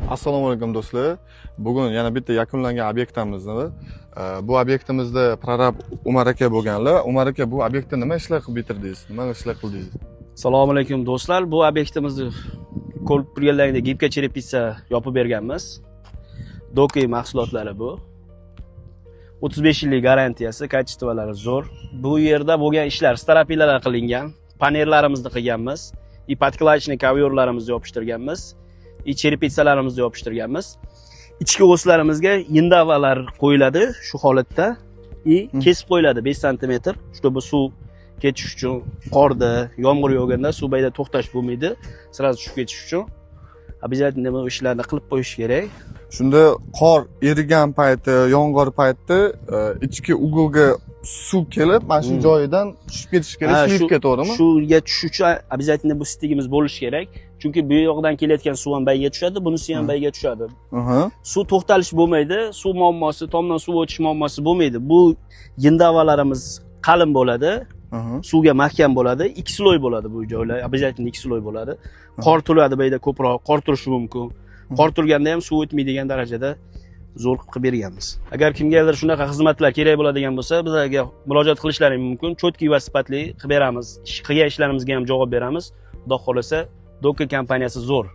Assalomu alaykum do'stlar. Bugun yana bitta yakunlangan obyektimizni bu obyektimizda prorab Umar aka bo'lganlar. Umar aka, bu obyektni nima ishlar qilib bitirdingiz? Nima ishlar qildingiz? Assalomu alaykum do'stlar. Bu obyektimizni ko'rib turganlaringdek gibka cherepitsa yopib berganmiz. Doki mahsulotlari bu. 35 yillik garantiyasi, kачестволari zo'r. Bu yerda bo'lgan ishlar staropilalar qilingan, panellarimizni qilganmiz, и podkladchniy kovyorlarimizni yopishtirganmiz, и cherepitsalarimizni yopishtirganmiz. Ichki o'slarimizga yindavalar qo'yiladi shu holatda, и kesib qo'yiladi 5 sm, чтобы suv ketish uchun, qorda, yomg'ir yog'ganda suv bayda to'xtash bo'lmaydi, sразу tushib ketish uchun обязательно bu ishlarni qilib qo'yish kerak. Shunda qor erigan payti, yomg'ir payti ichki ugulga suv kelib, mana shu joyidan tushib ketish kerak, slivka, to'g'rimi? Suvga tushish uchun обязательно bu stigimiz bo'lishi kerak. Chunki bu yoqdan kelayotgan suv ham bayga tushadi, bunisi ham bayga tushadi. Suv to'xtalish bo'lmaydi, suv muammosi, tomdan suv o'tish muammosi bo'lmaydi. Bu yindavalarimiz qalin bo'ladi, suvga mahkam bo'ladi, ikki sloy bo'ladi bu joylar, обязательно ikki sloy bo'ladi. Qor turadi bayda ko'proq, qor turishi mumkin. Qor turganda ham suv o'tmaydigan darajada zo'r qilib berganmiz. Agar kimgadir shunaqa xizmatlar kerak bo'ladigan bo'lsa, bizlarga murojaat qilishlaring mumkin. Cho'tki va sifatli qilib beramiz. Qilgan ishlarimizga ham javob beramiz. Xudo xolasa, Doka kompaniyasi zo'r.